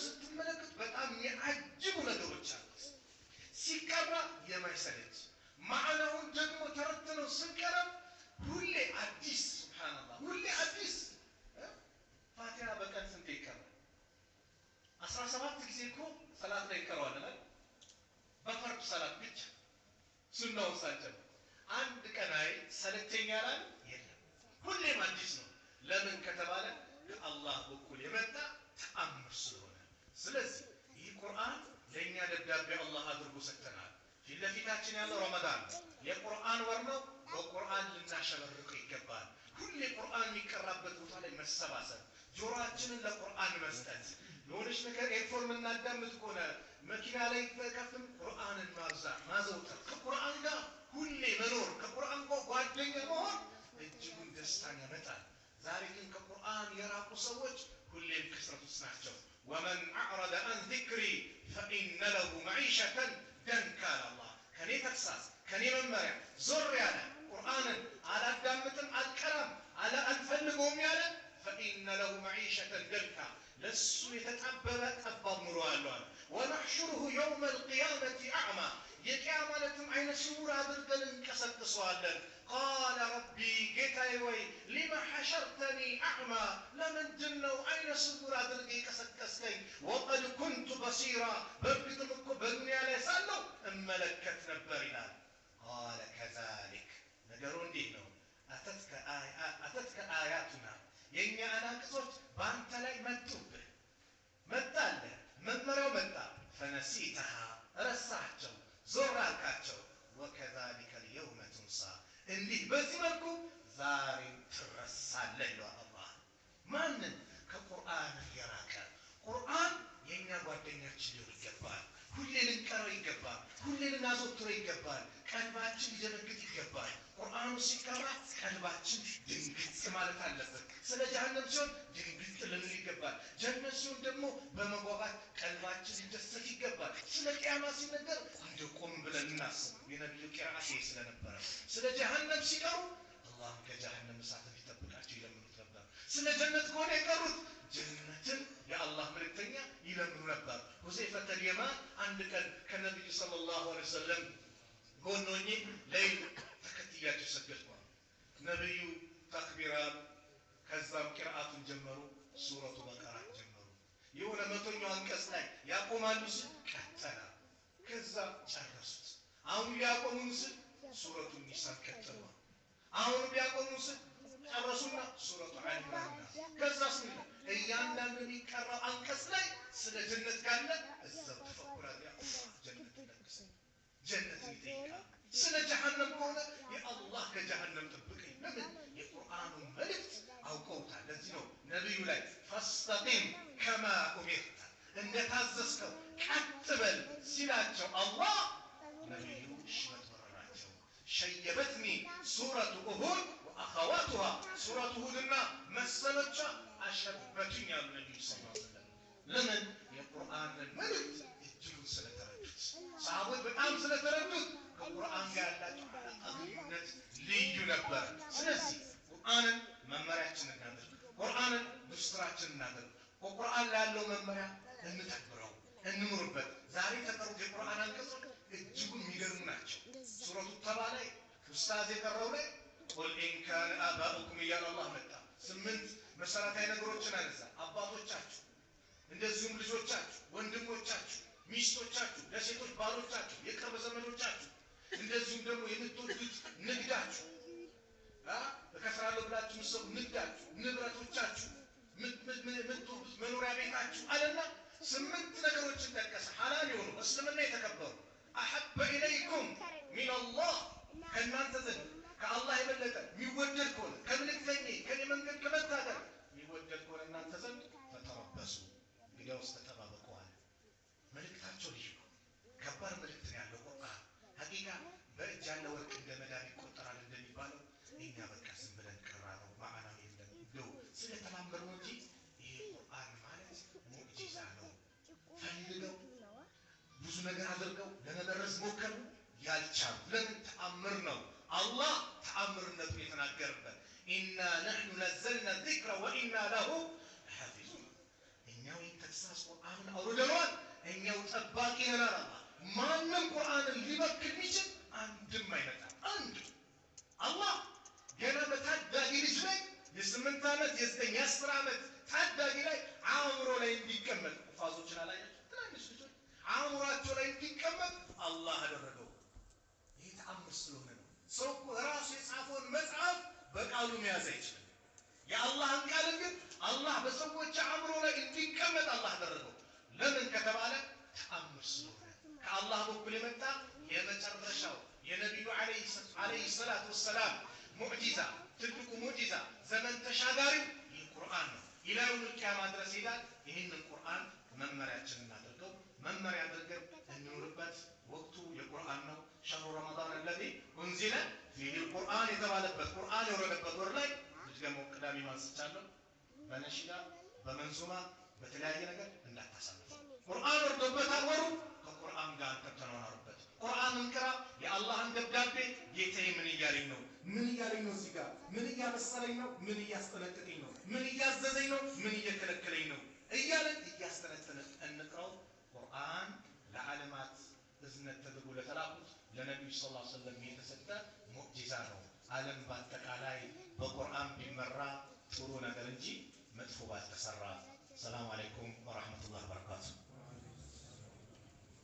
ስትመለከት በጣም የሚያጅቡ ነገሮች አሉት ሲቀራ የማይሰለች ማዕናውን ደግሞ ተረተነው ስንቀረብ ሁሌ አዲስ ሱብሃንአላህ ሁሌ አዲስ ፋቲሃ በቀን ስንት ይቀራል 17 ጊዜ እኮ ሰላት ላይ ይቀራዋል አይደል በፈርድ ሰላት ብቻ ሱናው ሳይጨምር አንድ ቀን አይ ሰለቸኝ ያላል የለም ሁሌም አዲስ ነው ለምን ከተባለ ከአላህ በኩል የመጣ ተአምር ስለሆነ ስለዚህ ይህ ቁርአን ለኛ ደብዳቤ አላህ አድርጎ ሰጥተናል ፊትለፊታችን ያለው ረመዳን የቁርአን ወር ነው በቁርአን ልናሸበርቅ ይገባል ሁሌ ቁርአን የሚቀራበት ቦታ ላይ መሰባሰብ ጆሮአችንን ለቁርአን መስጠት የሆነች ነገር ኤርፎን እናዳምጥ ከሆነ መኪና ላይ ተከፍተን ቁርአንን ማዘውተር ከቁርአን ጋር ሁሌ መኖር ከቁርአን ጋር ጓደኛ መሆን እጅጉን ደስታን ያመጣል ዛሬ ግን ከቁርአን የራቁ ሰዎች ሁሌም ክስረት ውስጥ ናቸው ومن أعرض عن ذكري فإن له معيشة ضنكا الله كني تكساس كني ممريا زور يالا قرآنا على الدامتن على الكلام على الفلقهم يالا فإن له معيشة ضنكا لسو يتتعبب أباب مروالوان ونحشره يوم القيامة أعمى يقيامتم عين سورة بالقلن كسد سوالا قال ربي قتايوي لما حشرتني أعمى لمن جنوا عين سورة بالقلن كسد كسكي وقد كنت بصيرا برقدمك بالدنيا ليسالو أما لكت نبرنا قال كذلك نقرون دينو أتتك آياتنا يني أنا كسوت بانت لي مدوبه مدال ممرو مدى فنسيتها رسعتو زرعكاتو وكذلك اليوم تنسى اللي بزمركم ذاري ترسى الليل الله من كقرآن يراك قرآن يني ጓደኛ ችግር ይገባል ሁሌን እንቀረው ይገባል ሁሌን እናዘውትረው ይገባል ቀልባችን ሊደነግጥ ይገባል ቁርአኑ ሲቀራ ቀልባችን ድንግጥ ማለት አለበት ስለ ጀሃነም ሲሆን ድንግጥ ልንል ይገባል ጀነት ሲሆን ደግሞ በመጓጓት ቀልባችን ሊደሰት ይገባል ስለ ቂያማ ሲነገር እንደቆም ብለን እናስብ የነብዩ ቂራአት ስለነበረ ስለ ጀሃነም ሲቀሩ አላህ ከጀሃነም እሳት ይጠብቃቸው ይለምኑት ነበር ስለ ጀነት ከሆነ የቀሩት ጀነትን የአላህ መልእክተኛ ይለምኑ ነበር ሁዘይፈተ اليمان አንድ ቀን ከነብዩ ሰለላሁ ዐለይሂ ወሰለም ጎኖኝ ለይል ተከትያቸው ሰገድኩ ነብዩ ተክቢራ ከዛም ቂራአቱን ጀመሩ ሱረቱ በቀራ ጀመሩ የሆነ መቶኛው አንቀጽ ላይ ያቆማሉ ቀጠላ ከዛ ጨረሱት አሁን ያቆሙት ሱረቱ ኒሳ ቀጠሉ አሁን ቢያቆሙት ጨረሱና ሱረቱ አሊ ኢምራን ከዛስ ምን እያንዳንዱ የሚቀራው አንቀጽ ላይ ስለ ጀነት ካለ እዛው ተፈኩራት ያ ጀነት ለክስ ጀነት ይጠይቃ ስለ ጀሃነም ከሆነ የአላህ ከጀሃነም ጥብቀኝ ለምን የቁርአኑ መልእክት አውቀውታል ለዚህ ነው ነብዩ ላይ ፈስተቂም ከማ ኡሚርተ እንደታዘዝከው ቀጥ በል ሲላቸው አላህ ነብዩ ሽበት ወረራቸው شيبتني سورة أهود وأخواتها سورة أهودنا مسلتها أشبتني يا النبي صلى الله عليه وسلم لمن القرآن الملك يجيبون سنة تردد صحابة بقام سنة تردد القرآن قال لا تعالى أغنت لي ينبر سنسي قرآن ممراتنا نادر قرآن دستراتنا نادر وقرآن لا له ممرا نتكبره እንምሩበት ዛሬ ተቀሩት የቁርአን አንቀጾች እጅጉን የሚገርሙ ናቸው ሱረቱ ተባ ላይ ኡስታዝ የቀረው ላይ ቁል ኢን ካነ አባኡኩም እያለ አላህ መጣ 8 መሰረታዊ ነገሮችን አነሳ አባቶቻችሁ እንደዚሁም ልጆቻችሁ ወንድሞቻችሁ ሚስቶቻችሁ ለሴቶች ባሎቻችሁ የቅርብ ዘመዶቻችሁ እንደዚሁም ደግሞ የምትወዱት ንግዳችሁ በከስራለው ብላችሁ ምሰው ንግዳችሁ ንብረቶቻችሁ ምትወዱት መኖሪያ ቤታችሁ አለና 8 ነገሮችን ተከሰ ሐላል የሆኑ እስልምና የተከበሩ አሐበ ኢለይኩም ሚን አላህ ከእናንተ ዘንድ ከአላህ የበለጠ የሚወደድ ከሆነ ከምልክተኛ ከኔ መንገድ ከመታገል የሚወደድ ከሆነ እናንተ ዘንድ ተተረበሱ እንግዲያውስ ተጠባበቁ መልእክታቸው ልዩ ከባድ መልእክት ያለው ቁርአን ሐቂቃ በእጅ ያለ ወርቅ እንደ መዳብ ይቆጠራል እንደሚባለው እኛ በቃ ዝም ብለን ቀራነው ማዕናው የለም ነው ስለተማመሩ እንጂ ይሄ ቁርአን ማለት ሙዕጂዛ ነው ፈልገው ብዙ ነገር አድርገው ለመደረስ ሞከሩ ያልቻሉ ለምን ተአምር ነው አላህ ተአምርነቱ የተናገረበት ኢና ነህኑ ነዘልና الذكر وإنا له حافظون እኛው በትእዛዝ ቁርአንን አውርደነዋል። እኛው ጠባቂ ነን አለ አላህ። ማንም ቁርአንን ሊበክል የሚችል አንድም አይመጣም። አንድ አላህ ገና በታዳጊ ልጅ ላይ የ8 ዓመት የ9 የ10 ዓመት ታዳጊ ላይ አእምሮ ላይ እንዲቀመጥ ፋዞችን አላያችሁ? ትናንሽ ልጆች አእምሯቸው ላይ እንዲቀመጥ አላህ አደረገው። ይህ ተአምር ስለሆነ ነው። ሰው እኮ ራሱ የጻፈውን መጽሐፍ በቃሉ መያዝ አይችልም። የአላህን ቃል ግን አላህ በሰዎች አእምሮ ላይ እንዲቀመጥ አላህ አደረገው። ለምን ከተባለ ተአምር ስለሆነ ከአላህ በኩል የመጣ የመጨረሻው የነቢዩ ዓለይሂ ሰላቱ ወሰላም ሙዕጂዛ፣ ትልቁ ሙዕጂዛ፣ ዘመን ተሻጋሪው ይህ ቁርአን ነው። ኢላ የውመል ቂያማ ድረስ ይላል። ይህንን ቁርአን መመሪያችን እናድርገው፣ መመሪያ አድርገን እንኑርበት። ወቅቱ የቁርአን ነው። ሸህሩ ረመዳን አለዚ ኡንዚለ ፊሂ ቁርአን የተባለበት ቁርአን የወረደበት ወር ላይ ልትገመው ቅዳሜ ማንስቻለሁ። በነሺዳ በመንዙማ በተለያየ ነገር እንዳታሳልፉ። ቁርአን ወርዶበታል ወሩ። ከቁርአን ጋር ተተናወሩበት። ቁርአንን ቅራ። የአላህን ደብዳቤ ጌታዬ ምን እያለኝ ነው? ምን እያለኝ ነው? እዚህ ጋር ምን እያበሰረኝ ነው? ምን እያስጠነቀቀኝ ነው? ምን እያዘዘኝ ነው? ምን እየከለከለኝ ነው? እያለን እያስተነተንን እንቅራው። ቁርአን ለዓለማት እዝነት ተደርጎ ለተላኩት ለነቢዩ ሰለላሁ ዐለይሂ ወሰለም የተሰጠ ሙዕጂዛ ነው። ዓለም በአጠቃላይ በቁርአን ቢመራ ጥሩ ነገር እንጂ መጥፎ ባልተሰራ። ሰላም አለይኩም ወራህመቱላሂ ወበረካቱ።